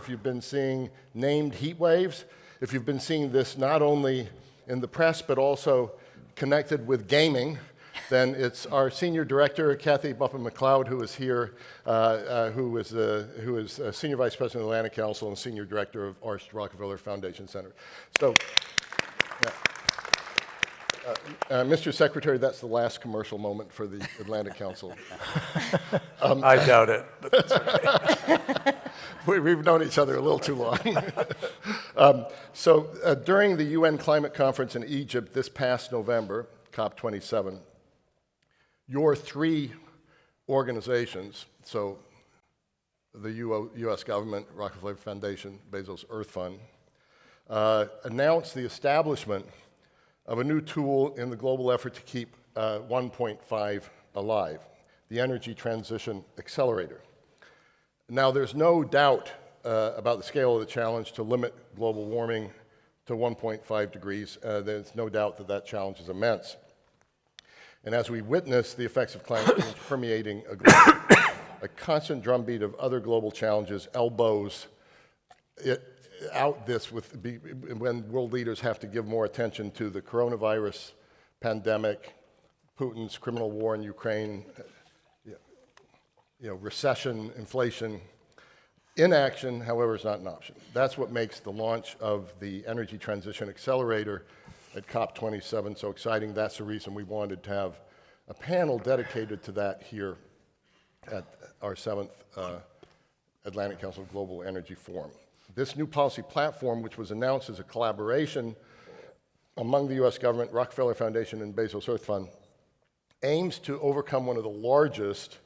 If you've been seeing named heat waves, if you've been seeing this not only in the press but also connected with gaming, then it's our senior director, Kathy Buffett-McLeod, who is here, who is senior vice president of the Atlantic Council and senior director of our Rockefeller Foundation Center. So, Mr. Secretary, that's the last commercial moment for the Atlantic Council. I doubt it, but that's okay. We've known each other a little too long. During the UN Climate Conference in Egypt this past November, COP27, your three organizations, so the U.S. government, Rockefeller Foundation, Bezos Earth Fund, announced the establishment of a new tool in the global effort to keep 1.5 alive, the Energy Transition Accelerator. Now, there's no doubt about the scale of the challenge to limit global warming to 1.5 degrees. There's no doubt that that challenge is immense. And as we witness the effects of climate change permeating a constant drumbeat of other global challenges elbows when world leaders have to give more attention to the coronavirus pandemic, Putin's criminal war in Ukraine, recession, inflation. Inaction, however, is not an option. That's what makes the launch of the Energy Transition Accelerator at COP27 so exciting. That's the reason we wanted to have a panel dedicated to that here at our 7th Atlantic Council Global Energy Forum. This new policy platform, which was announced as a collaboration among the U.S. government, Rockefeller Foundation, and Bezos Earth Fund, aims to overcome one of the largest,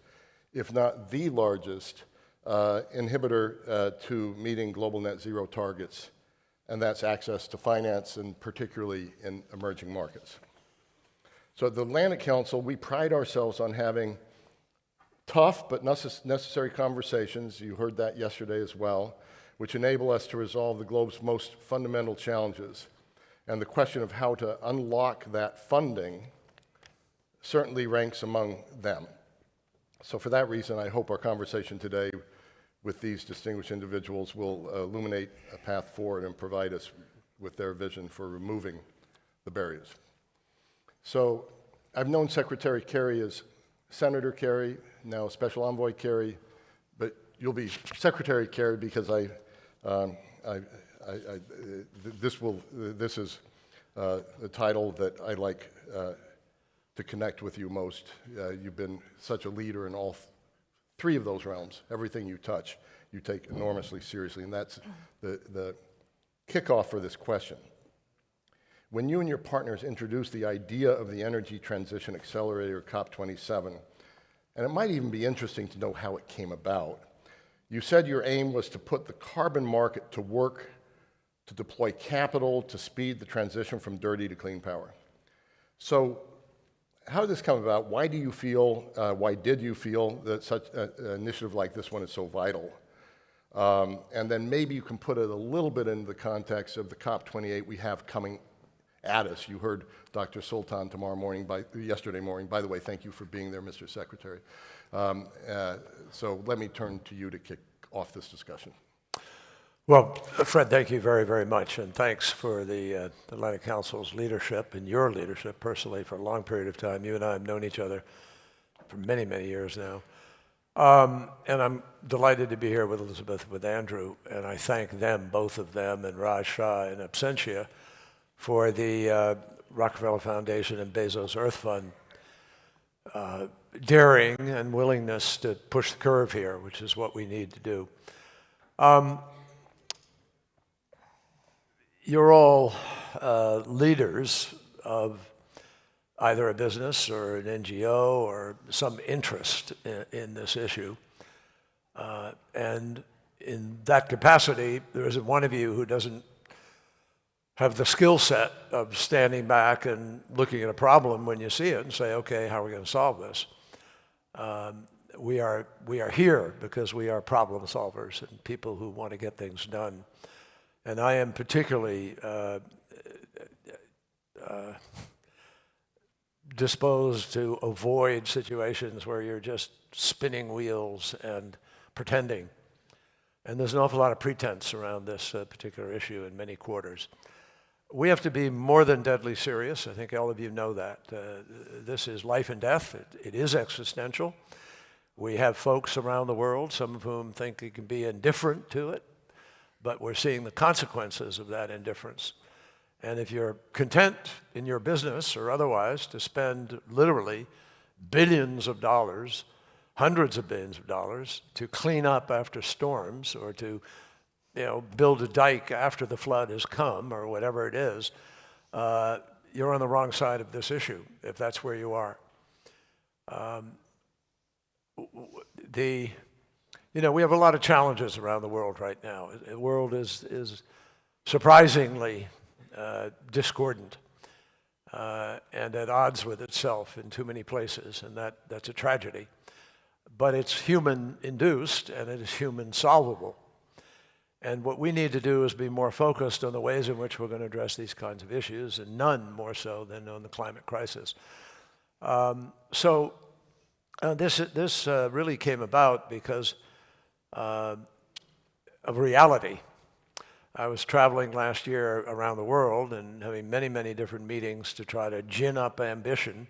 if not the largest, inhibitor to meeting global net zero targets, and that's access to finance, and particularly in emerging markets. So at the Atlantic Council, we pride ourselves on having tough but necessary conversations, you heard that yesterday as well, which enable us to resolve the globe's most fundamental challenges. And the question of how to unlock that funding certainly ranks among them. So for that reason, I hope our conversation today with these distinguished individuals will illuminate a path forward and provide us with their vision for removing the barriers. So I've known Secretary Kerry as Senator Kerry, now Special Envoy Kerry, but you'll be Secretary Kerry because this is the title that I like to connect with you most. You've been such a leader in all three of those realms. Everything you touch, you take enormously seriously, and that's the kickoff for this question. When you and your partners introduced the idea of the Energy Transition Accelerator, COP27, and it might even be interesting to know how it came about, you said your aim was to put the carbon market to work to deploy capital to speed the transition from dirty to clean power. So how did this come about? Why did you feel that such an initiative like this one is so vital? And then maybe you can put it a little bit into the context of the COP28 we have coming at us. You heard Dr. Sultan yesterday morning. By the way, thank you for being there, Mr. Secretary. So let me turn to you to kick off this discussion. Well, Fred, thank you very, very much, and thanks for the Atlantic Council's leadership and your leadership personally for a long period of time. You and I have known each other for many, many years now. And I'm delighted to be here with Elizabeth, with Andrew, and I thank them, both of them, and Raj Shah in absentia for the Rockefeller Foundation and Bezos Earth Fund daring and willingness to push the curve here, which is what we need to do. You're all leaders of either a business or an NGO or some interest in this issue. And in that capacity, there isn't one of you who doesn't have the skill set of standing back and looking at a problem when you see it and say, okay, how are we going to solve this? We are here because we are problem solvers and people who want to get things done. And I am particularly disposed to avoid situations where you're just spinning wheels and pretending. And there's an awful lot of pretense around this particular issue in many quarters. We have to be more than deadly serious. I think all of you know that. This is life and death. It is existential. We have folks around the world, some of whom think they can be indifferent to it, but we're seeing the consequences of that indifference. And if you're content in your business or otherwise to spend literally billions of dollars, hundreds of billions of dollars to clean up after storms or to build a dike after the flood has come or whatever it is, you're on the wrong side of this issue if that's where you are. We have a lot of challenges around the world right now. The world is surprisingly discordant and at odds with itself in too many places, and that's a tragedy. But it's human-induced, and it is human-solvable. And what we need to do is be more focused on the ways in which we're going to address these kinds of issues, and none more so than on the climate crisis. This really came about because of reality. I was traveling last year around the world and having many, many different meetings to try to gin up ambition,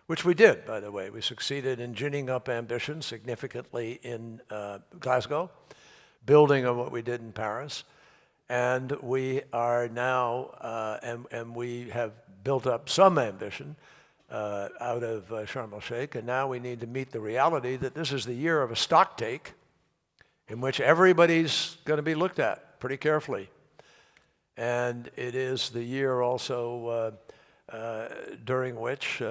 which we did, by the way. We succeeded in ginning up ambition significantly in Glasgow, building on what we did in Paris. And we are now, and we have built up some ambition out of Sharm el-Sheikh, and now we need to meet the reality that this is the year of a stock take in which everybody's going to be looked at pretty carefully. And it is the year also during which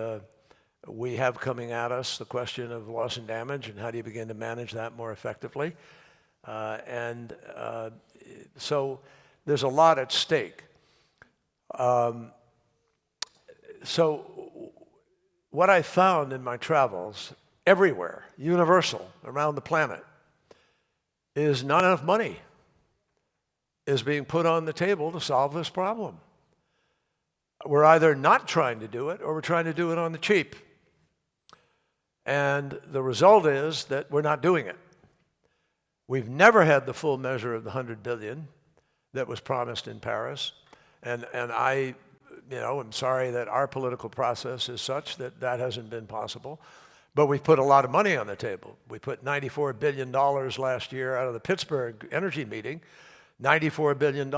we have coming at us the question of loss and damage and how do you begin to manage that more effectively. So there's a lot at stake. So what I found in my travels everywhere, universal, around the planet, is not enough money is being put on the table to solve this problem. We're either not trying to do it or we're trying to do it on the cheap. And the result is that we're not doing it. We've never had the full measure of the 100 billion that was promised in Paris. And I am sorry that our political process is such that that hasn't been possible. But we've put a lot of money on the table. We put $94 billion last year out of the Pittsburgh energy meeting, $94 billion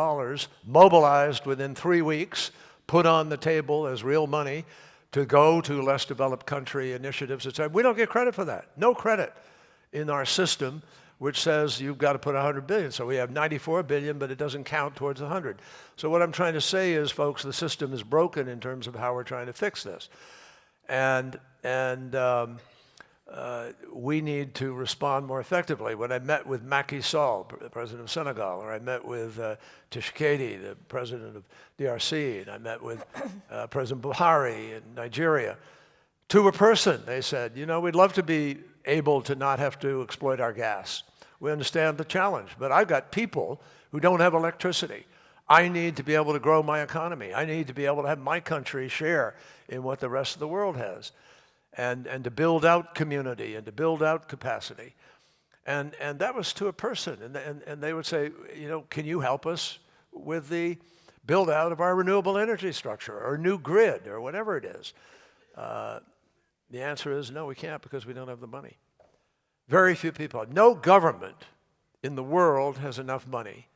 mobilized within 3 weeks, put on the table as real money to go to less developed country initiatives, etc. We don't get credit for that. No credit in our system, which says you've got to put 100 billion. So we have 94 billion, but it doesn't count towards 100. So what I'm trying to say is, folks, the system is broken in terms of how we're trying to fix this. And we need to respond more effectively. When I met with Macky Sall, the president of Senegal, or I met with Tshisekedi, the president of DRC, and I met with President Buhari in Nigeria, to a person, they said, we'd love to be able to not have to exploit our gas. We understand the challenge, but I've got people who don't have electricity. I need to be able to grow my economy. I need to be able to have my country share in what the rest of the world has, and to build out community and to build out capacity. And that was to a person. And they would say, can you help us with the build out of our renewable energy structure or new grid or whatever it is? The answer is no, we can't, because we don't have the money. Very few people. No government in the world has enough money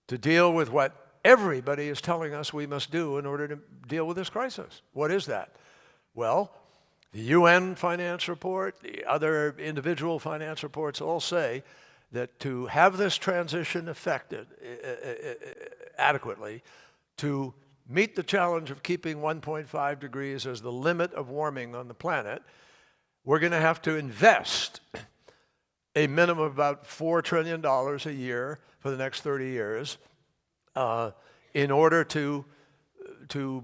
to deal with what everybody is telling us we must do in order to deal with this crisis. What is that? Well, the UN finance report, the other individual finance reports all say that to have this transition effected adequately, to meet the challenge of keeping 1.5 degrees as the limit of warming on the planet, we're going to have to invest a minimum of about $4 trillion a year for the next 30 years in order to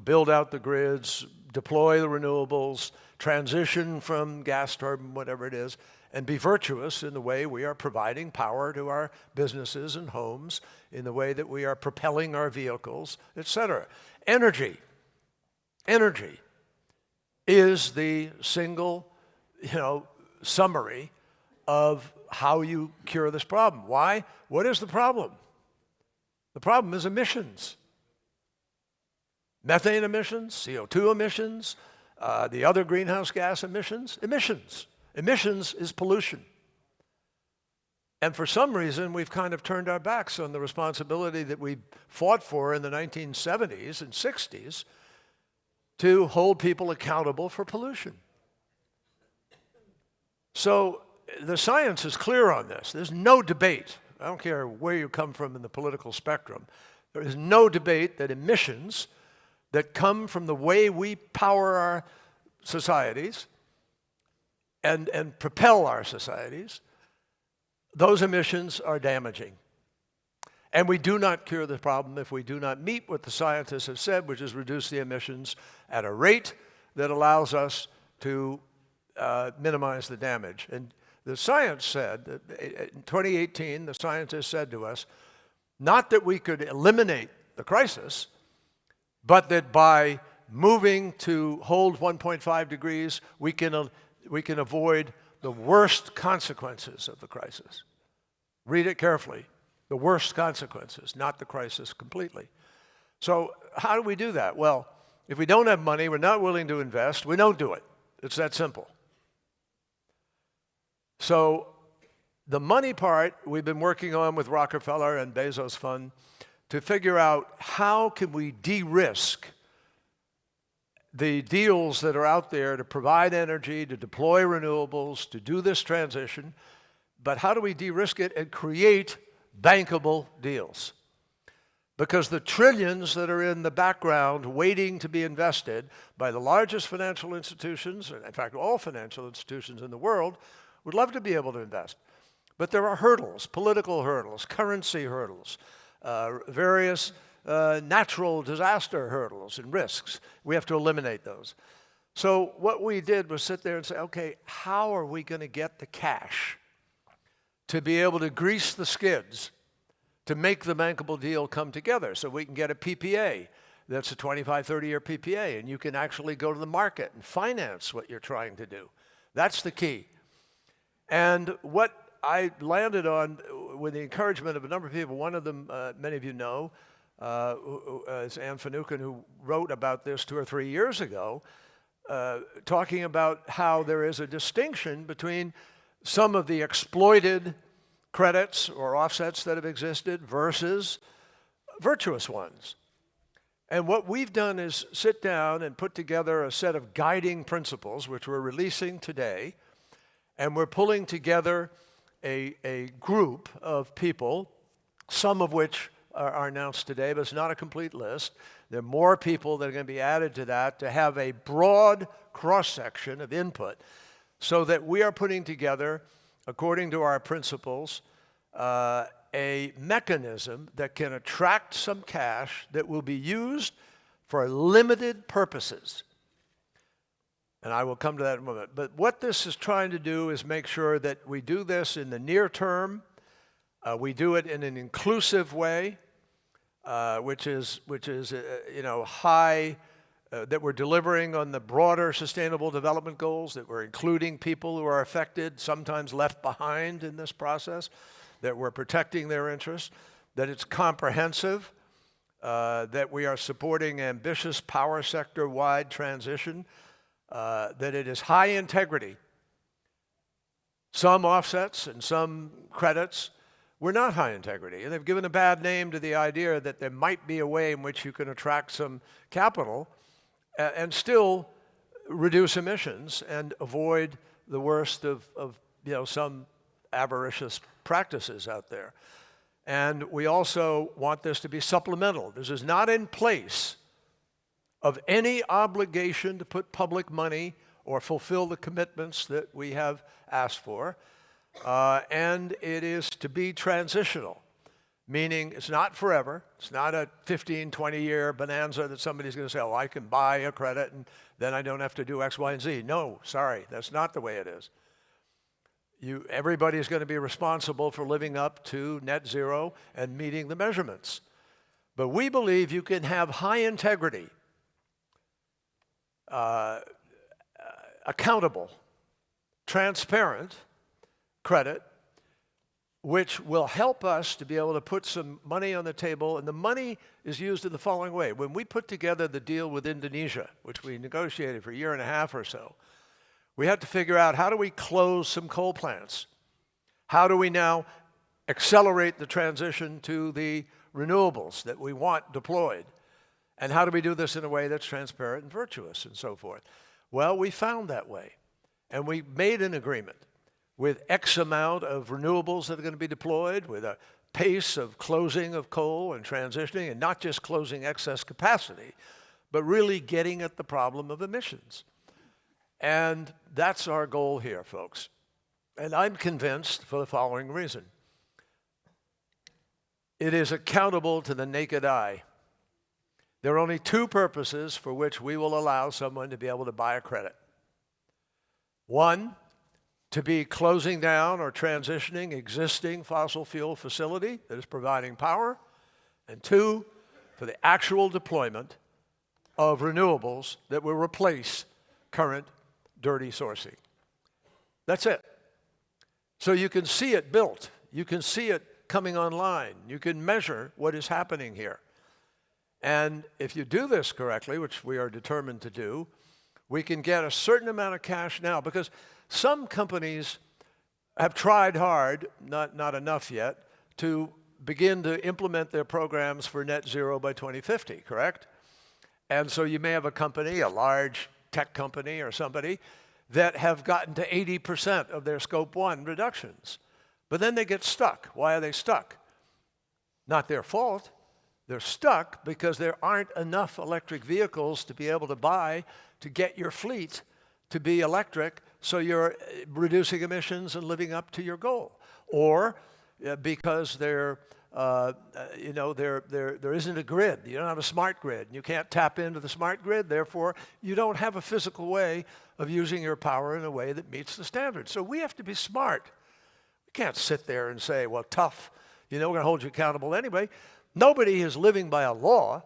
build out the grids, deploy the renewables, transition from gas turbine, whatever it is, and be virtuous in the way we are providing power to our businesses and homes, in the way that we are propelling our vehicles, etc. Energy is the single, summary of how you cure this problem. Why? What is the problem? The problem is emissions. Methane emissions, CO2 emissions, the other greenhouse gas emissions. Emissions is pollution. And for some reason, we've kind of turned our backs on the responsibility that we fought for in the 1970s and 60s to hold people accountable for pollution. So the science is clear on this. There's no debate. I don't care where you come from in the political spectrum. There is no debate that emissions that come from the way we power our societies and propel our societies, those emissions are damaging. And we do not cure the problem if we do not meet what the scientists have said, which is reduce the emissions at a rate that allows us to minimize the damage. And the science said, that in 2018, the scientists said to us, not that we could eliminate the crisis, but that by moving to hold 1.5 degrees, we can avoid the worst consequences of the crisis. Read it carefully. The worst consequences, not the crisis completely. So how do we do that? Well, if we don't have money, we're not willing to invest, we don't do it. It's that simple. So the money part we've been working on with Rockefeller and Bezos Fund to figure out how can we de-risk the deals that are out there to provide energy, to deploy renewables, to do this transition, but how do we de-risk it and create bankable deals? Because the trillions that are in the background waiting to be invested by the largest financial institutions, and in fact all financial institutions in the world, would love to be able to invest. But there are hurdles, political hurdles, currency hurdles, various natural disaster hurdles and risks. We have to eliminate those. So what we did was sit there and say, okay, how are we going to get the cash to be able to grease the skids to make the bankable deal come together so we can get a PPA that's a 25, 30-year PPA, and you can actually go to the market and finance what you're trying to do. That's the key. And what I landed on, with the encouragement of a number of people, one of them, many of you know, is Anne Finucane, who wrote about this 2 or 3 years ago, talking about how there is a distinction between some of the exploited credits or offsets that have existed versus virtuous ones. And what we've done is sit down and put together a set of guiding principles, which we're releasing today, and we're pulling together a group of people, some of which are announced today, but it's not a complete list. There are more people that are going to be added to that to have a broad cross-section of input so that we are putting together, according to our principles, a mechanism that can attract some cash that will be used for limited purposes. And I will come to that in a moment. But what this is trying to do is make sure that we do this in the near term. We do it in an inclusive way, which is high, that we're delivering on the broader sustainable development goals, that we're including people who are affected, sometimes left behind in this process, that we're protecting their interests, that it's comprehensive, that we are supporting ambitious power sector-wide transition, that it is high integrity. Some offsets and some credits were not high integrity. And they've given a bad name to the idea that there might be a way in which you can attract some capital and still reduce emissions and avoid the worst of some avaricious practices out there. And we also want this to be supplemental. This is not in place of any obligation to put public money or fulfill the commitments that we have asked for. And it is to be transitional, meaning it's not forever. It's not a 15, 20-year bonanza that somebody's going to say, oh, I can buy a credit and then I don't have to do X, Y, and Z. No, sorry, that's not the way it is. Everybody is going to be responsible for living up to net zero and meeting the measurements. But we believe you can have high integrity, accountable, transparent credit which will help us to be able to put some money on the table. And the money is used in the following way. When we put together the deal with Indonesia, which we negotiated for a year and a half or so, we had to figure out, how do we close some coal plants? How do we now accelerate the transition to the renewables that we want deployed? And how do we do this in a way that's transparent and virtuous and so forth? Well, we found that way. And we made an agreement with X amount of renewables that are going to be deployed, with a pace of closing of coal and transitioning, and not just closing excess capacity, but really getting at the problem of emissions. And that's our goal here, folks. And I'm convinced for the following reason. It is accountable to the naked eye. There are only two purposes for which we will allow someone to be able to buy a credit. One, to be closing down or transitioning existing fossil fuel facility that is providing power. And two, for the actual deployment of renewables that will replace current dirty sourcing. That's it. So you can see it built. You can see it coming online. You can measure what is happening here. And if you do this correctly, which we are determined to do, we can get a certain amount of cash now, because some companies have tried hard, not enough yet, to begin to implement their programs for net zero by 2050, correct? And so you may have a company, a large tech company or somebody, that have gotten to 80% of their scope 1 reductions. But then they get stuck. Why are they stuck? Not their fault. They're stuck because there aren't enough electric vehicles to be able to buy to get your fleet to be electric, so you're reducing emissions and living up to your goal. Or because there isn't a grid. You don't have a smart grid. You can't tap into the smart grid. Therefore, you don't have a physical way of using your power in a way that meets the standards. So we have to be smart. We can't sit there and say, well, tough, we're going to hold you accountable anyway. Nobody is living by a law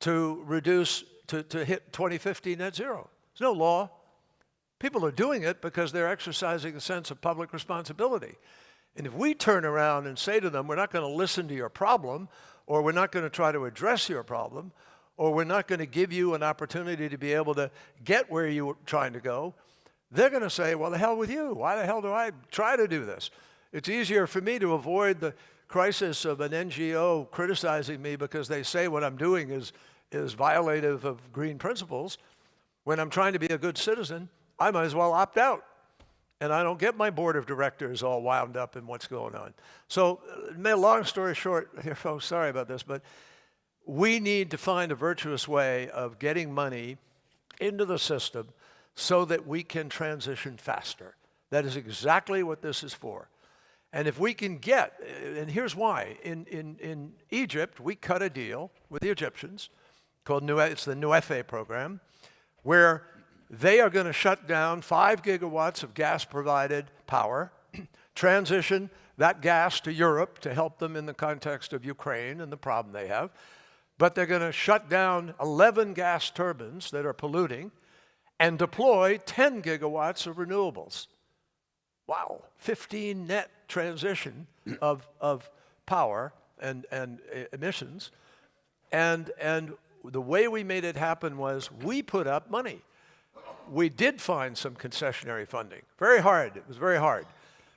to reduce, to hit 2050 net zero. There's no law. People are doing it because they're exercising a sense of public responsibility. And if we turn around and say to them, we're not going to listen to your problem, or we're not going to try to address your problem, or we're not going to give you an opportunity to be able to get where you're trying to go, they're going to say, well, the hell with you. Why the hell do I try to do this? It's easier for me to avoid the crisis of an NGO criticizing me because they say what I'm doing is violative of green principles. When I'm trying to be a good citizen, I might as well opt out. And I don't get my board of directors all wound up in what's going on. So, long story short here, folks, sorry about this, but we need to find a virtuous way of getting money into the system so that we can transition faster. That is exactly what this is for. And if we can get, and here's why. In Egypt, we cut a deal with the Egyptians called it's the Nuefe program, where they are going to shut down 5 gigawatts of gas-provided power, transition that gas to Europe to help them in the context of Ukraine and the problem they have. But they're going to shut down 11 gas turbines that are polluting and deploy 10 gigawatts of renewables. Wow, 15 net transition of power and emissions. And the way we made it happen was we put up money. We did find some concessionary funding. Very hard. It was very hard.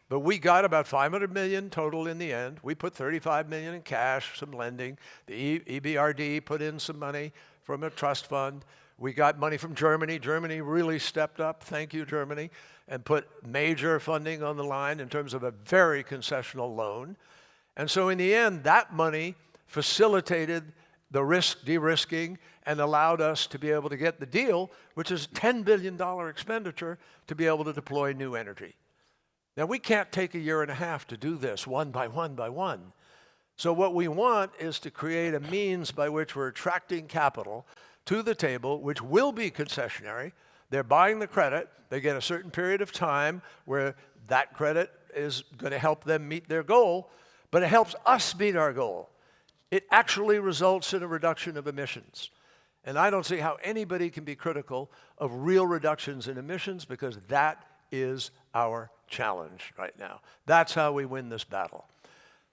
But we got about $500 million total in the end. We put $35 million in cash, some lending. The EBRD put in some money from a trust fund. We got money from Germany. Germany really stepped up. Thank you, Germany. And put major funding on the line in terms of a very concessional loan. And so in the end, that money facilitated the de-risking and allowed us to be able to get the deal, which is a $10 billion expenditure to be able to deploy new energy. Now, we can't take a year and a half to do this one by one by one. So what we want is to create a means by which we're attracting capital to the table, which will be concessionary. They're buying the credit. They get a certain period of time where that credit is going to help them meet their goal, but it helps us meet our goal. It actually results in a reduction of emissions. And I don't see how anybody can be critical of real reductions in emissions, because that is our challenge right now. That's how we win this battle.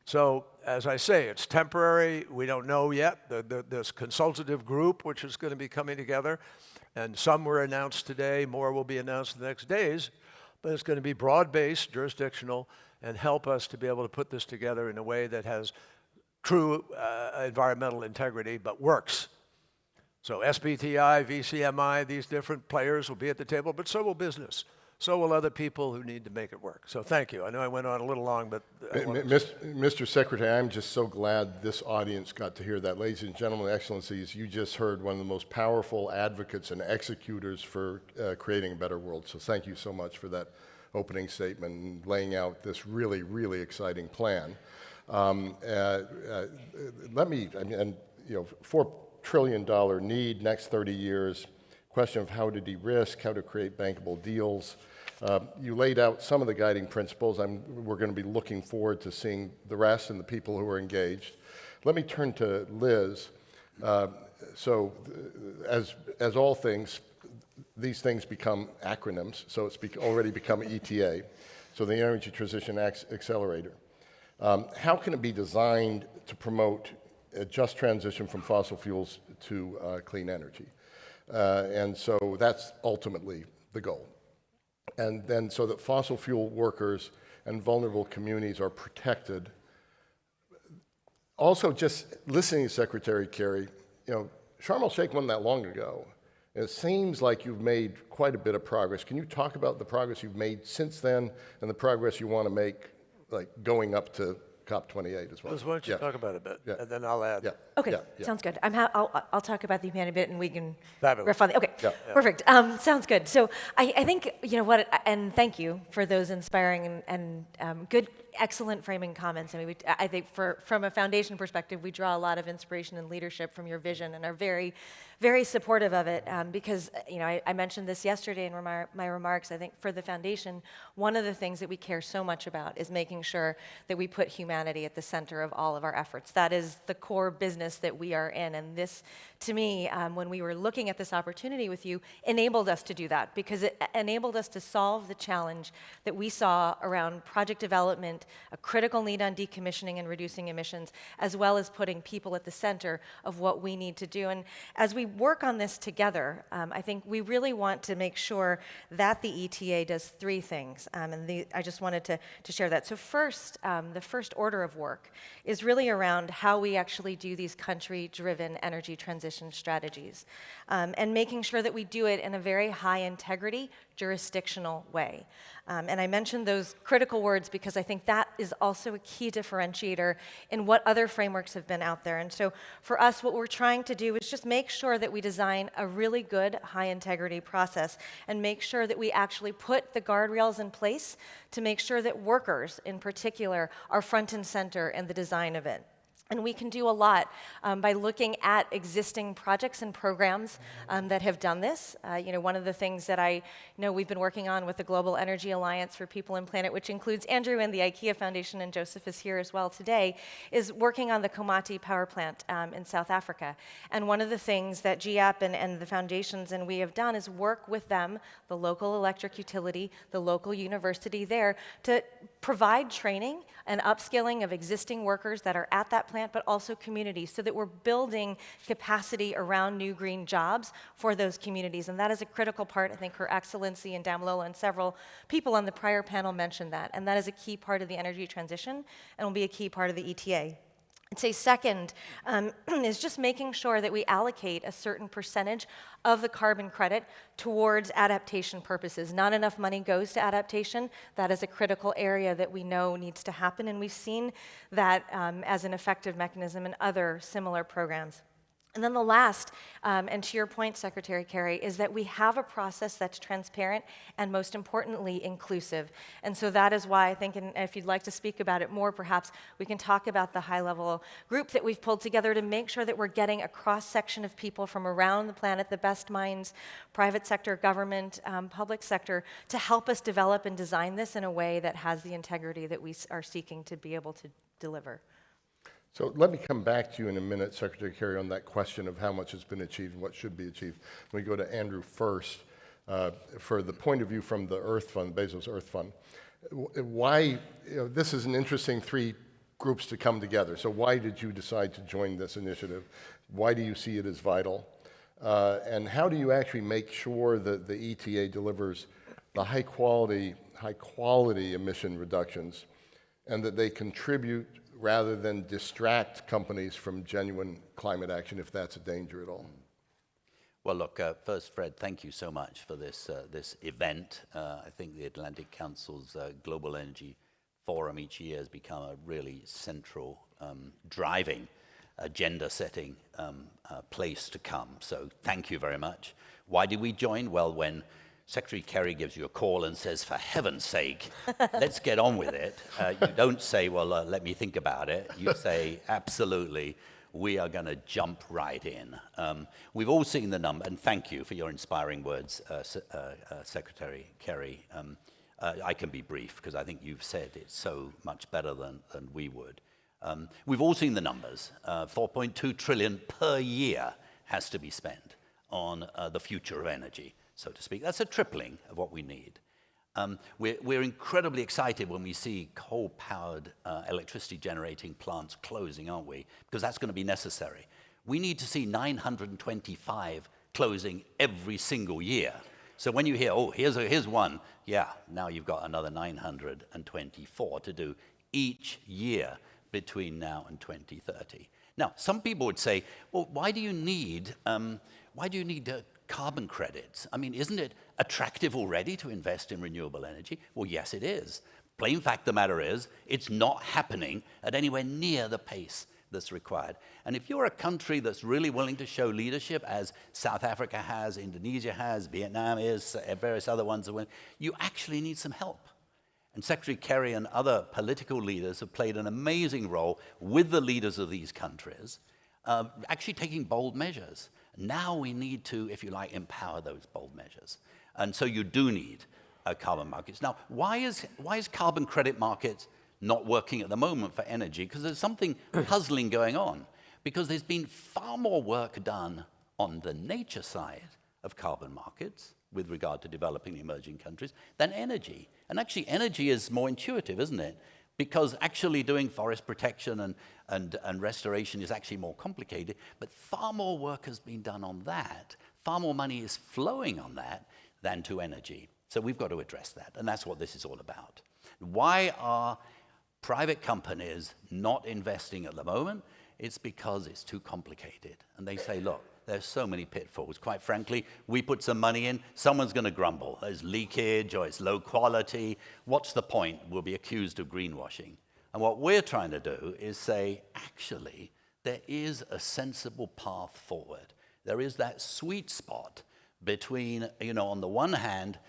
So, as I say, it's temporary. We don't know yet. This consultative group, which is going to be coming together, and some were announced today, more will be announced in the next days, but it's going to be broad-based, jurisdictional, and help us to be able to put this together in a way that has true environmental integrity, but works. So SBTI, VCMI, these different players will be at the table, but so will business. So will other people who need to make it work. So thank you. I know I went on a little long, but... Mr. Secretary, I'm just so glad this audience got to hear that. Ladies and gentlemen, excellencies, you just heard one of the most powerful advocates and executors for creating a better world. So thank you so much for that opening statement and laying out this really, really exciting plan. $4 trillion need next 30 years, question of how to de-risk, how to create bankable deals. You laid out some of the guiding principles. We're going to be looking forward to seeing the rest and the people who are engaged. Let me turn to Liz. As all things, these things become acronyms, so it's already become ETA, so the Energy Transition Accelerator. How can it be designed to promote a just transition from fossil fuels to clean energy? And so that's ultimately the goal. And then so that fossil fuel workers and vulnerable communities are protected. Also, just listening to Secretary Kerry, Sharm el-Sheikh wasn't that long ago. And it seems like you've made quite a bit of progress. Can you talk about the progress you've made since then and the progress you want to make, like going up to COP28 as well? Liz, why don't you talk about it a bit, and then I'll add. Okay, sounds good. I'll talk about the humanity bit, and we can Fabulous. riff on it. Okay, perfect. Sounds good. So I think, and thank you for those inspiring and good, excellent framing comments. I mean, I think from a foundation perspective, we draw a lot of inspiration and leadership from your vision and are very, very supportive of it because, I mentioned this yesterday in my remarks. I think for the foundation, one of the things that we care so much about is making sure that we put humanity at the center of all of our efforts. That is the core business that we are in. And this, to me, when we were looking at this opportunity with you, enabled us to do that because it enabled us to solve the challenge that we saw around project development, a critical need on decommissioning and reducing emissions, as well as putting people at the center of what we need to do. And as we work on this together, I think we really want to make sure that the ETA does three things. I just wanted to share that. So first, the first order of work is really around how we actually do these country-driven energy transition strategies and making sure that we do it in a very high-integrity, jurisdictional way. And I mentioned those critical words because I think that is also a key differentiator in what other frameworks have been out there. And so for us, what we're trying to do is just make sure that we design a really good high-integrity process and make sure that we actually put the guardrails in place to make sure that workers, in particular, are front and center in the design of it. And we can do a lot by looking at existing projects and programs that have done this. One of the things that I know we've been working on with the Global Energy Alliance for People and Planet, which includes Andrew and the IKEA Foundation, and Joseph is here as well today, is working on the Komati power plant in South Africa. And one of the things that GIAP and the foundations and we have done is work with them, the local electric utility, the local university there, to provide training and upskilling of existing workers that are at that plant, but also communities, so that we're building capacity around new green jobs for those communities. And that is a critical part. I think Her Excellency and Damlola and several people on the prior panel mentioned that. And that is a key part of the energy transition and will be a key part of the ETA. I'd say second is just making sure that we allocate a certain percentage of the carbon credit towards adaptation purposes. Not enough money goes to adaptation. That is a critical area that we know needs to happen, and we've seen that as an effective mechanism in other similar programs. And then the last, and to your point, Secretary Kerry, is that we have a process that's transparent and, most importantly, inclusive. And so that is why I think, and if you'd like to speak about it more, perhaps we can talk about the high-level group that we've pulled together to make sure that we're getting a cross-section of people from around the planet, the best minds, private sector, government, public sector, to help us develop and design this in a way that has the integrity that we are seeking to be able to deliver. So let me come back to you in a minute, Secretary Kerry, on that question of how much has been achieved and what should be achieved. Let me go to Andrew first. for the point of view from the Earth Fund, Bezos Earth Fund. Why, this is an interesting three groups to come together. So why did you decide to join this initiative? Why do you see it as vital? And how do you actually make sure that the ETA delivers the high quality emission reductions and that they contribute rather than distract companies from genuine climate action, if that's a danger at all? Well, look, first, Fred, thank you so much for this event. I think the Atlantic Council's Global Energy Forum each year has become a really central driving, agenda-setting place to come. So thank you very much. Why did we join? Well, when Secretary Kerry gives you a call and says, for heaven's sake, let's get on with it, you don't say, well, let me think about it. You say, absolutely, we are going to jump right in. We've all seen the number, and thank you for your inspiring words, Secretary Kerry. I can be brief because I think you've said it so much better than we would. We've all seen the numbers. 4.2 trillion per year has to be spent on the future of energy, so to speak. That's a tripling of what we need. We're incredibly excited when we see coal-powered electricity generating plants closing, aren't we? Because that's going to be necessary. We need to see 925 closing every single year. So when you hear, oh, here's one, yeah, now you've got another 924 to do each year between now and 2030. Now, some people would say, well, why do you need carbon credits? I mean, isn't it attractive already to invest in renewable energy? Well, yes, it is. Plain fact of the matter is, it's not happening at anywhere near the pace that's required. And if you're a country that's really willing to show leadership, as South Africa has, Indonesia has, Vietnam is, various other ones, you actually need some help. And Secretary Kerry and other political leaders have played an amazing role with the leaders of these countries, actually taking bold measures. Now we need to, if you like, empower those bold measures. And so you do need carbon markets. Now, why is carbon credit markets not working at the moment for energy? Because there's something puzzling going on. Because there's been far more work done on the nature side of carbon markets with regard to developing emerging countries than energy. And actually, energy is more intuitive, isn't it? Because actually doing forest protection and restoration is actually more complicated, but far more work has been done on that. Far more money is flowing on that than to energy. So we've got to address that, and that's what this is all about. Why are private companies not investing at the moment? It's because it's too complicated. And they say, look, there's so many pitfalls. Quite frankly, we put some money in, someone's going to grumble. There's leakage or it's low quality. What's the point? We'll be accused of greenwashing. And what we're trying to do is say, actually, there is a sensible path forward. There is that sweet spot between, on the one hand,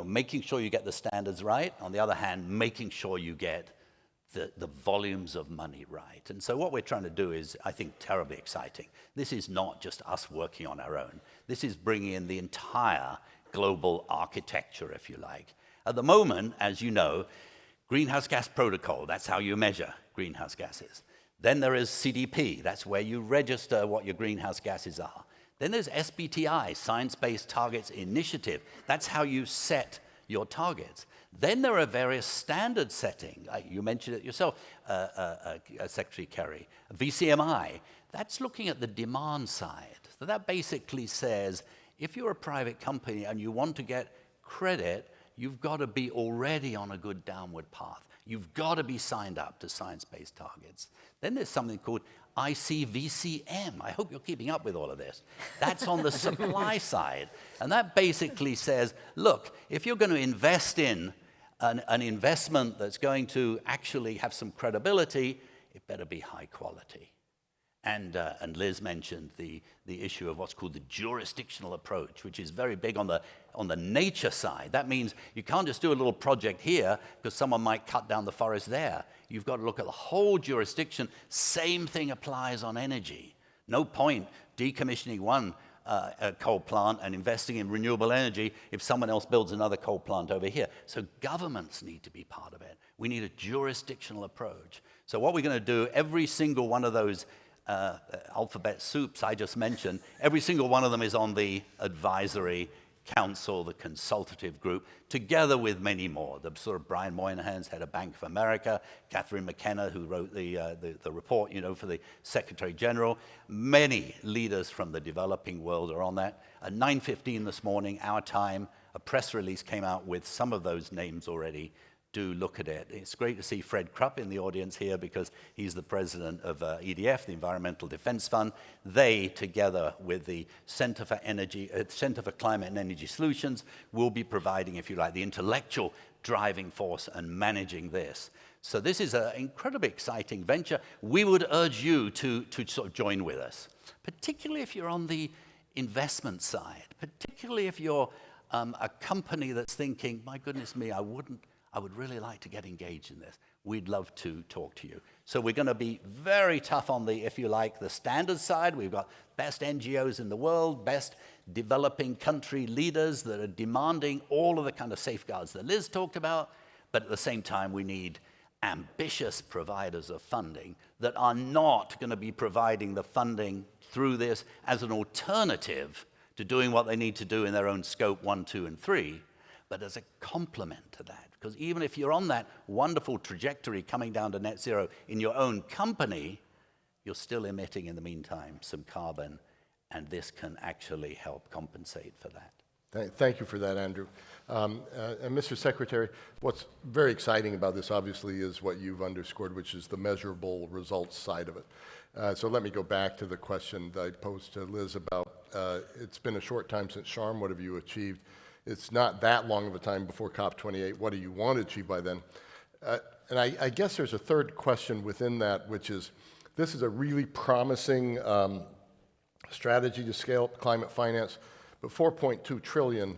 making sure you get the standards right. On the other hand, making sure you get the volumes of money right. And so what we're trying to do is, I think, terribly exciting. This is not just us working on our own. This is bringing in the entire global architecture, if you like. At the moment, as you know, greenhouse gas protocol, that's how you measure greenhouse gases. Then there is CDP, that's where you register what your greenhouse gases are. Then there's SBTI, Science-Based Targets Initiative. That's how you set your targets. Then there are various standard setting. You mentioned it yourself, Secretary Kerry. VCMI, that's looking at the demand side. So that basically says, if you're a private company and you want to get credit, you've got to be already on a good downward path. You've got to be signed up to science-based targets. Then there's something called ICVCM. I hope you're keeping up with all of this. That's on the supply side. And that basically says, look, if you're going to invest in an investment that's going to actually have some credibility, it better be high quality. And Liz mentioned the issue of what's called the jurisdictional approach, which is very big on the nature side. That means you can't just do a little project here because someone might cut down the forest there. You've got to look at the whole jurisdiction. Same thing applies on energy. No point decommissioning one coal plant and investing in renewable energy if someone else builds another coal plant over here. So governments need to be part of it. We need a jurisdictional approach. So what we're going to do, every single one of those alphabet soups I just mentioned, every single one of them is on the advisory council, the consultative group, together with many more. The sort of Brian Moynihan's head of Bank of America, Catherine McKenna, who wrote the report, for the Secretary General. Many leaders from the developing world are on that. At 9:15 this morning, our time, a press release came out with some of those names already. Do look at it. It's great to see Fred Krupp in the audience here because he's the president of EDF, the Environmental Defense Fund. They, together with the Center for Climate and Energy Solutions, will be providing, if you like, the intellectual driving force and managing this. So this is an incredibly exciting venture. We would urge you to sort of join with us, particularly if you're on the investment side, particularly if you're a company that's thinking, my goodness me, I would really like to get engaged in this. We'd love to talk to you. So we're going to be very tough on the, if you like, the standards side. We've got best NGOs in the world, best developing country leaders that are demanding all of the kind of safeguards that Liz talked about. But at the same time, we need ambitious providers of funding that are not going to be providing the funding through this as an alternative to doing what they need to do in their own scope 1, 2, and 3, but as a complement to that. Because even if you're on that wonderful trajectory coming down to net zero in your own company, you're still emitting in the meantime some carbon, and this can actually help compensate for that. Thank you for that, Andrew. And Mr. Secretary, what's very exciting about this, obviously, is what you've underscored, which is the measurable results side of it. So let me go back to the question that I posed to Liz about, it's been a short time since Sharm. What have you achieved? It's not that long of a time before COP28. What do you want to achieve by then? And I guess there's a third question within that, which is, this is a really promising strategy to scale up climate finance, but 4.2 trillion,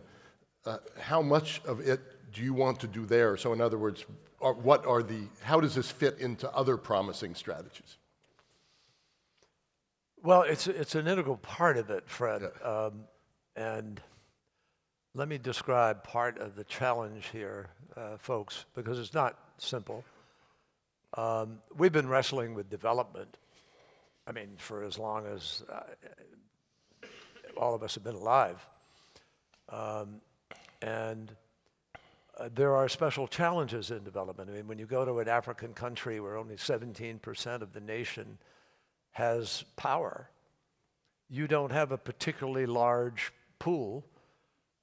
how much of it do you want to do there? So in other words, how does this fit into other promising strategies? Well, it's an integral part of it, Fred. Yeah. And let me describe part of the challenge here, folks, because it's not simple. We've been wrestling with development, for as long as all of us have been alive. And there are special challenges in development. When you go to an African country where only 17% of the nation has power, you don't have a particularly large pool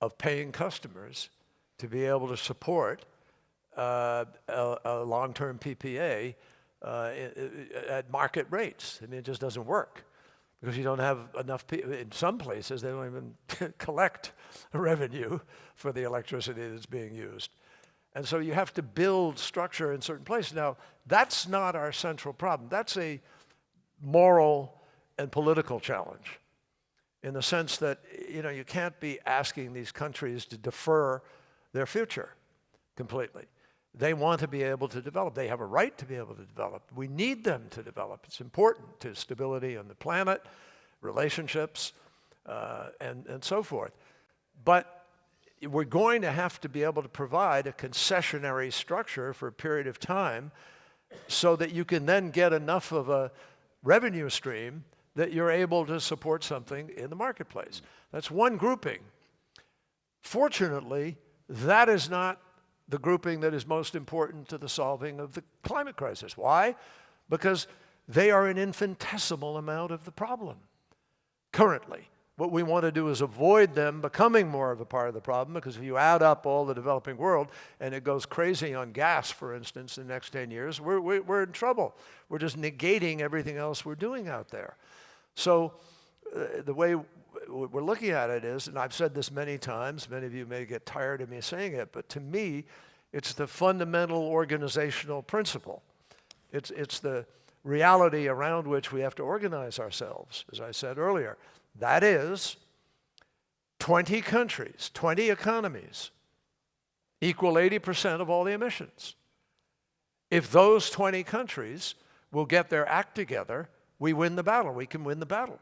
of paying customers to be able to support a long-term PPA at market rates. It just doesn't work because you don't have enough people. In some places, they don't even collect revenue for the electricity that's being used. And so you have to build structure in certain places. Now, that's not our central problem. That's a moral and political challenge, in the sense that, you can't be asking these countries to defer their future completely. They want to be able to develop. They have a right to be able to develop. We need them to develop. It's important to stability on the planet, relationships, and so forth. But we're going to have to be able to provide a concessionary structure for a period of time so that you can then get enough of a revenue stream that you're able to support something in the marketplace. That's one grouping. Fortunately, that is not the grouping that is most important to the solving of the climate crisis. Why? Because they are an infinitesimal amount of the problem currently. What we want to do is avoid them becoming more of a part of the problem, because if you add up all the developing world and it goes crazy on gas, for instance, in the next 10 years, we're in trouble. We're just negating everything else we're doing out there. So the way we're looking at it is, and I've said this many times, many of you may get tired of me saying it, but to me, it's the fundamental organizational principle. It's the reality around which we have to organize ourselves, as I said earlier. That is, 20 countries, 20 economies equal 80% of all the emissions. If those 20 countries will get their act together, we win the battle. We can win the battle.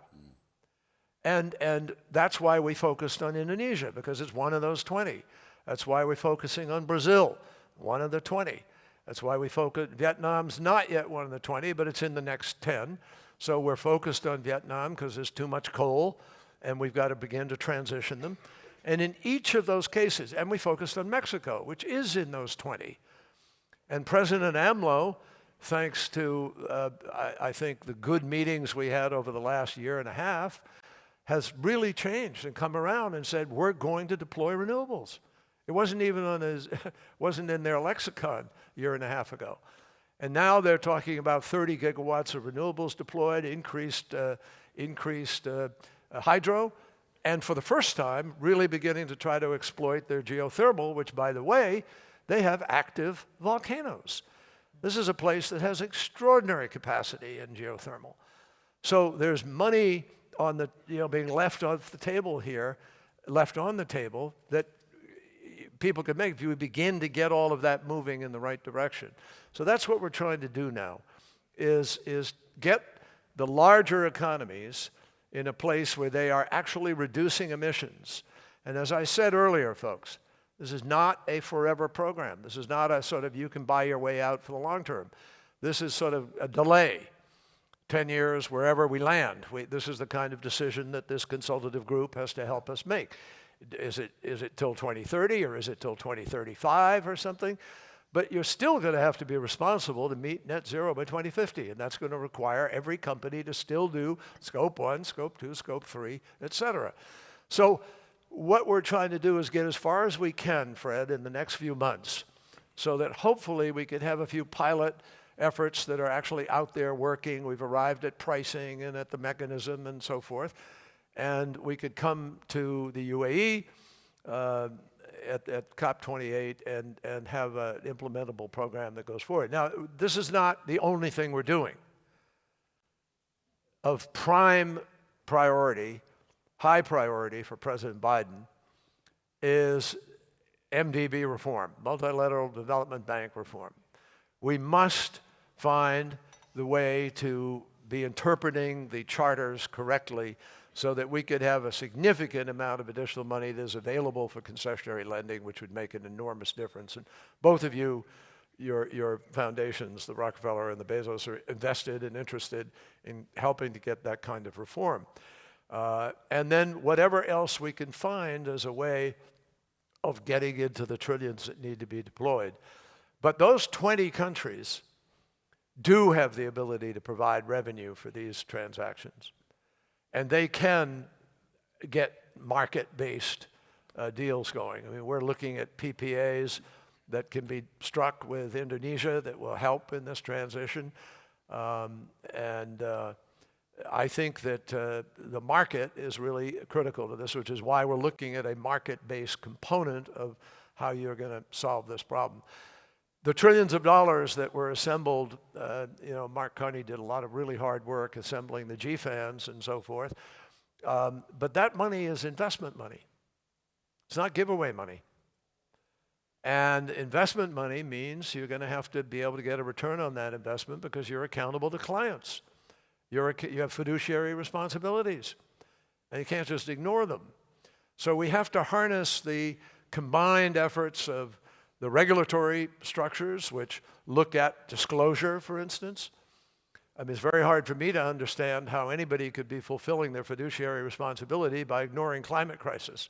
And that's why we focused on Indonesia, because it's one of those 20. That's why we're focusing on Brazil, one of the 20. That's why we focus. Vietnam's not yet one of the 20, but it's in the next 10. So we're focused on Vietnam because there's too much coal, and we've got to begin to transition them. And in each of those cases, and we focused on Mexico, which is in those 20. And President AMLO, thanks to, I think, the good meetings we had over the last year and a half, has really changed and come around and said, we're going to deploy renewables. It wasn't even wasn't in their lexicon a year and a half ago. And now they're talking about 30 gigawatts of renewables deployed, increased hydro, and for the first time, really beginning to try to exploit their geothermal, which, by the way, they have active volcanoes. This is a place that has extraordinary capacity in geothermal. So there's money on the, being left off the table here, left on the table that people could make if you would begin to get all of that moving in the right direction. So that's what we're trying to do now, is get the larger economies in a place where they are actually reducing emissions. And as I said earlier, folks, this is not a forever program. This is not a sort of you can buy your way out for the long term. This is sort of a delay, 10 years, wherever we land. This is the kind of decision that this consultative group has to help us make. Is it till 2030 or is it till 2035 or something? But you're still going to have to be responsible to meet net zero by 2050, and that's going to require every company to still do scope 1, scope 2, scope 3, et cetera. So what we're trying to do is get as far as we can, Fred, in the next few months, so that hopefully we could have a few pilot efforts that are actually out there working. We've arrived at pricing and at the mechanism and so forth. And we could come to the UAE at COP28 and have an implementable program that goes forward. Now, this is not the only thing we're doing. Of prime priority, high priority for President Biden is MDB reform, multilateral development bank reform. We must find the way to be interpreting the charters correctly so that we could have a significant amount of additional money that is available for concessionary lending, which would make an enormous difference. And both of you, your foundations, the Rockefeller and the Bezos, are invested and interested in helping to get that kind of reform. And then whatever else we can find as a way of getting into the trillions that need to be deployed. But those 20 countries do have the ability to provide revenue for these transactions. And they can get market-based deals going. I mean, we're looking at PPAs that can be struck with Indonesia that will help in this transition. I think that the market is really critical to this, which is why we're looking at a market-based component of how you're going to solve this problem. The trillions of dollars that were assembled, Mark Carney did a lot of really hard work assembling the GFANs and so forth. But that money is investment money. It's not giveaway money. And investment money means you're going to have to be able to get a return on that investment because you're accountable to clients. You have fiduciary responsibilities. And you can't just ignore them. So we have to harness the combined efforts of the regulatory structures, which look at disclosure, for instance. I mean, it's very hard for me to understand how anybody could be fulfilling their fiduciary responsibility by ignoring climate crisis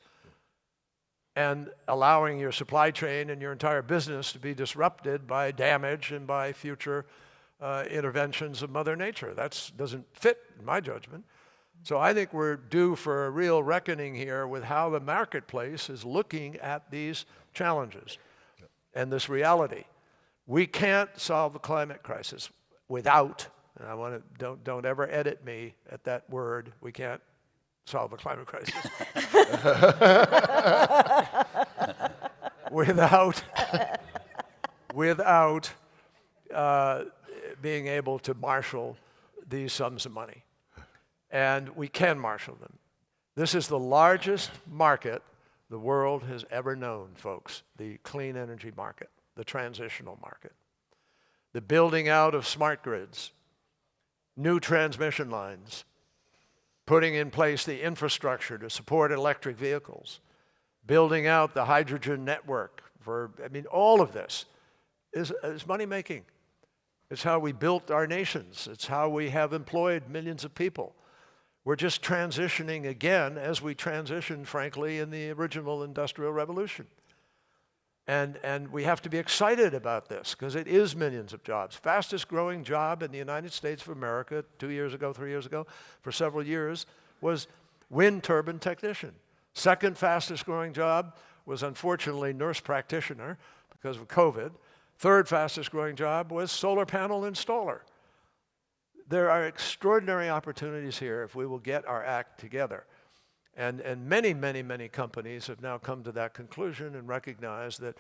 and allowing your supply chain and your entire business to be disrupted by damage and by future interventions of Mother Nature. That doesn't fit, in my judgment. So I think we're due for a real reckoning here with how the marketplace is looking at these challenges and this reality. We can't solve the climate crisis without, and I want to don't ever edit me at that word, we can't solve the climate crisis. without being able to marshal these sums of money. And we can marshal them. This is the largest market the world has ever known, folks, the clean energy market, the transitional market. The building out of smart grids, new transmission lines, putting in place the infrastructure to support electric vehicles, building out the hydrogen network all of this is money making. It's how we built our nations. It's how we have employed millions of people. We're just transitioning again as we transitioned, frankly, in the original Industrial Revolution. And we have to be excited about this because it is millions of jobs. Fastest growing job in the United States of America 2 years ago, 3 years ago, for several years was wind turbine technician. Second fastest growing job was unfortunately nurse practitioner because of COVID. Third fastest growing job was solar panel installer. There are extraordinary opportunities here if we will get our act together. And many, many, many companies have now come to that conclusion and recognize that,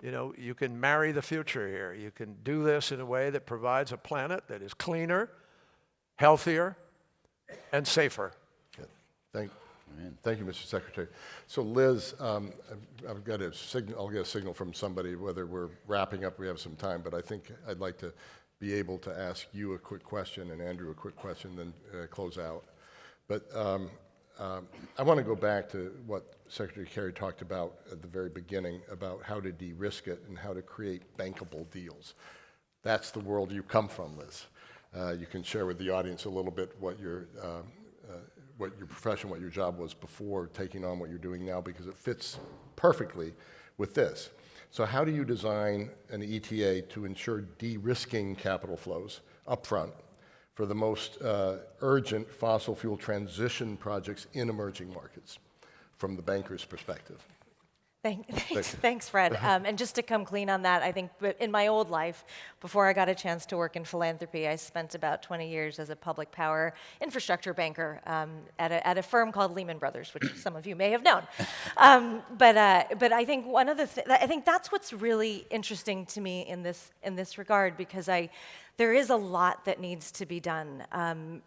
you know, you can marry the future here. You can do this in a way that provides a planet that is cleaner, healthier, and safer. Thank you, Mr. Secretary. So Liz, I've got a signal. I'll get a signal from somebody whether we're wrapping up. We have some time, but I think I'd like to be able to ask you a quick question and Andrew a quick question, then close out. But I want to go back to what Secretary Kerry talked about at the very beginning about how to de-risk it and how to create bankable deals. That's the world you come from, Liz. You can share with the audience a little bit what your profession, what your job was before taking on what you're doing now, because it fits perfectly with this. So how do you design an ETA to ensure de-risking capital flows upfront for the most urgent fossil fuel transition projects in emerging markets from the banker's perspective? Thanks, Fred. And just to come clean on that, I think in my old life, before I got a chance to work in philanthropy, I spent about 20 years as a public power infrastructure banker at a firm called Lehman Brothers, which some of you may have known. But I think I think that's what's really interesting to me in this regard, because there is a lot that needs to be done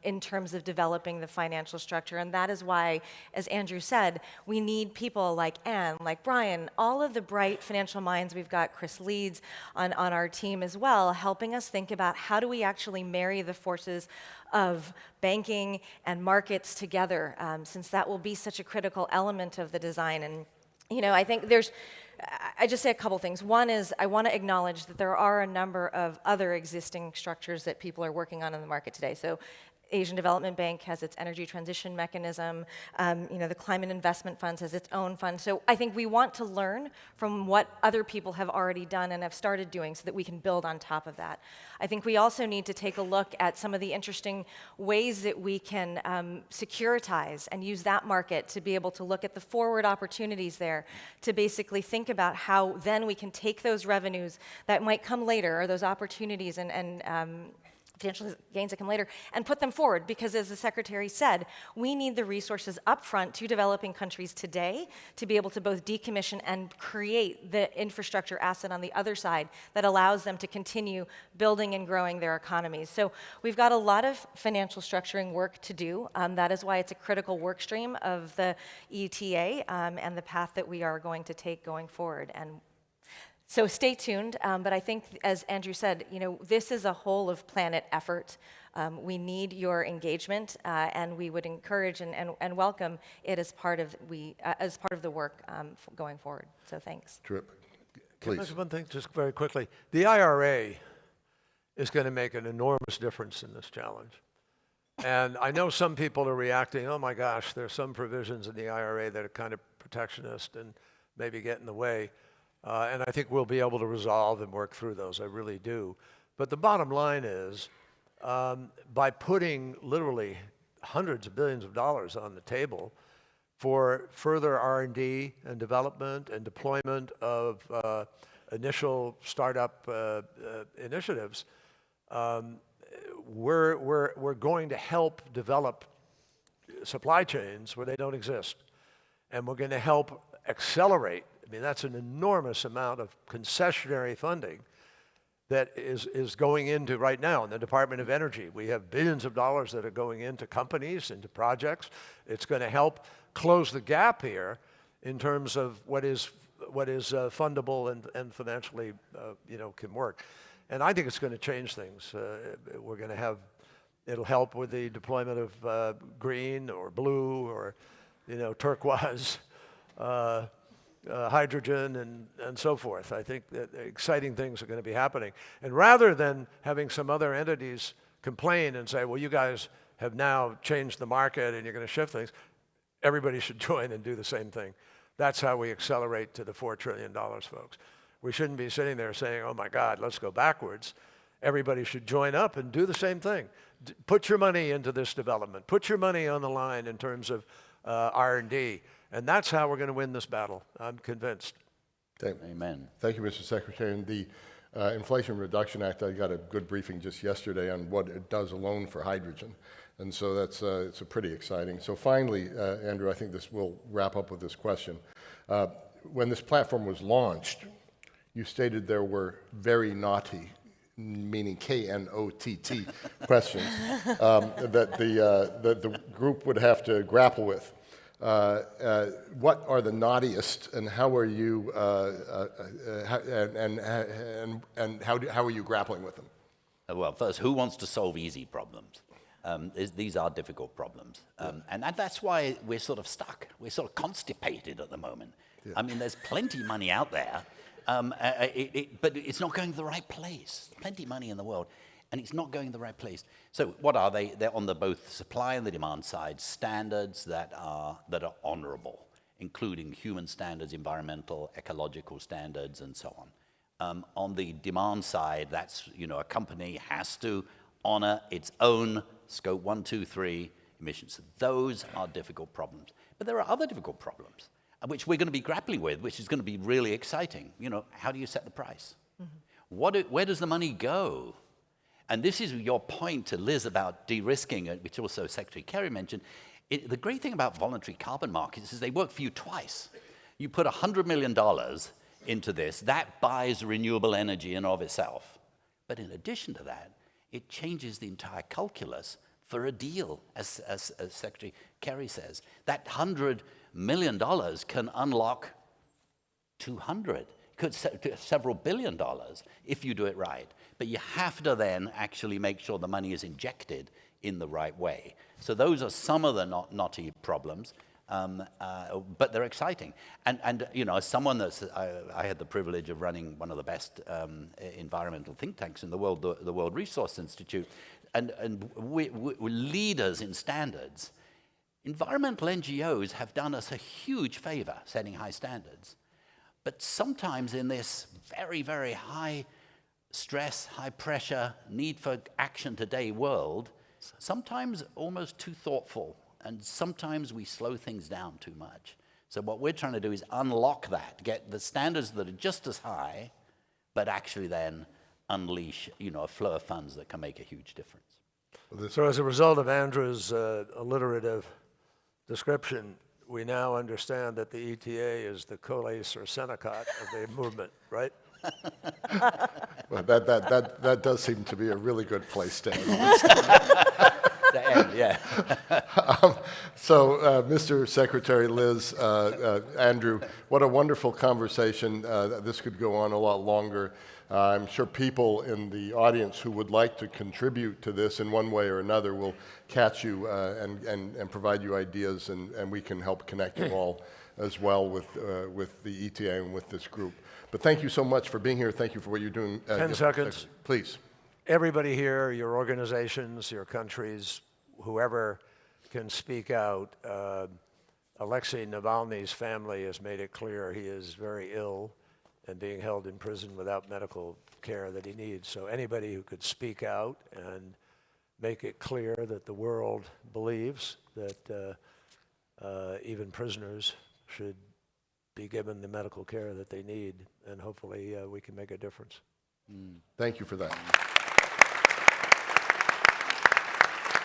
in terms of developing the financial structure, and that is why, as Andrew said, we need people like Anne, like Brian, all of the bright financial minds. We've got Chris Leeds on our team as well, helping us think about how do we actually marry the forces of banking and markets together, since that will be such a critical element of the design. And I think I just say a couple things. One is I want to acknowledge that there are a number of other existing structures that people are working on in the market today. So Asian Development Bank has its energy transition mechanism. The Climate Investment Fund has its own fund. So I think we want to learn from what other people have already done and have started doing so that we can build on top of that. I think we also need to take a look at some of the interesting ways that we can securitize and use that market to be able to look at the forward opportunities there, to basically think about how then we can take those revenues that might come later, or those opportunities and potential gains that come later, and put them forward, because as the Secretary said, we need the resources upfront to developing countries today to be able to both decommission and create the infrastructure asset on the other side that allows them to continue building and growing their economies. So we've got a lot of financial structuring work to do. That is why it's a critical work stream of the ETA and the path that we are going to take going forward. And so stay tuned, but I think, as Andrew said, this is a whole of planet effort. We need your engagement, and we would encourage and welcome it as part of the work going forward. So thanks. Terrific. Can I Please. say one thing, just very quickly? The IRA is going to make an enormous difference in this challenge. And I know some people are reacting, oh my gosh, there's some provisions in the IRA that are kind of protectionist and maybe get in the way. And I think we'll be able to resolve and work through those. I really do. But the bottom line is, by putting literally hundreds of billions of dollars on the table for further R&D and development and deployment of initial startup initiatives, we're going to help develop supply chains where they don't exist. And we're going to help accelerate. I mean, that's an enormous amount of concessionary funding that is going into right now in the Department of Energy. We have billions of dollars that are going into companies, into projects. It's going to help close the gap here in terms of what is fundable and financially can work. And I think it's going to change things. We're going to have, it'll help with the deployment of green or blue or turquoise hydrogen and so forth. I think that exciting things are going to be happening. And rather than having some other entities complain and say, well, you guys have now changed the market and you're going to shift things, everybody should join and do the same thing. That's how we accelerate to the $4 trillion, folks. We shouldn't be sitting there saying, oh my God, let's go backwards. Everybody should join up and do the same thing. Put your money into this development. Put your money on the line in terms of R&D. And that's how we're going to win this battle. I'm convinced. Amen. Thank you, Mr. Secretary. And the Inflation Reduction Act, I got a good briefing just yesterday on what it does alone for hydrogen. And so that's it's pretty exciting. So finally, Andrew, I think we'll wrap up with this question. When this platform was launched, you stated there were very naughty, meaning K-N-O-T-T questions that the group would have to grapple with. What are the naughtiest, and how are you how are you grappling with them? Well, first, who wants to solve easy problems? These are difficult problems, and that's why we're sort of stuck. We're sort of constipated at the moment. Yeah. I mean, there's plenty of money out there, but it's not going to the right place. Plenty of money in the world, and it's not going to the right place. So what are they? They're on the both supply and the demand side, standards that are honorable, including human standards, environmental, ecological standards, and so on. On the demand side, that's, a company has to honor its own scope 1, 2, 3 emissions. Those are difficult problems. But there are other difficult problems, which we're going to be grappling with, which is going to be really exciting. How do you set the price? Mm-hmm. Where does the money go? And this is your point to Liz about de-risking, which also Secretary Kerry mentioned. The great thing about voluntary carbon markets is they work for you twice. You put $100 million into this, that buys renewable energy in of itself. But in addition to that, it changes the entire calculus for a deal, as Secretary Kerry says. That $100 million can unlock 200, could several billion dollars if you do it right. But you have to then actually make sure the money is injected in the right way. So those are some of the knotty problems, but they're exciting. And as someone I had the privilege of running one of the best environmental think tanks in the world, the World Resource Institute, and we're leaders in standards. Environmental NGOs have done us a huge favor setting high standards. But sometimes in this very, very high stress, high pressure, need for action today world, sometimes almost too thoughtful, and sometimes we slow things down too much. So what we're trying to do is unlock that, get the standards that are just as high, but actually then unleash, a flow of funds that can make a huge difference. So as a result of Andrew's alliterative description, we now understand that the ETA is the Coles or Senecot of the movement, right? Well, that does seem to be a really good place to end. The end, yeah. Mr. Secretary, Liz, Andrew, what a wonderful conversation. This could go on a lot longer. I'm sure people in the audience who would like to contribute to this in one way or another will catch you and provide you ideas, and we can help connect you all as well with the ETA and with this group. But thank you so much for being here. Thank you for what you're doing. 10 seconds. Please. Everybody here, your organizations, your countries, whoever can speak out. Alexei Navalny's family has made it clear he is very ill and being held in prison without medical care that he needs. So anybody who could speak out and make it clear that the world believes that even prisoners should be given the medical care that they need, and hopefully we can make a difference. Thank you for that.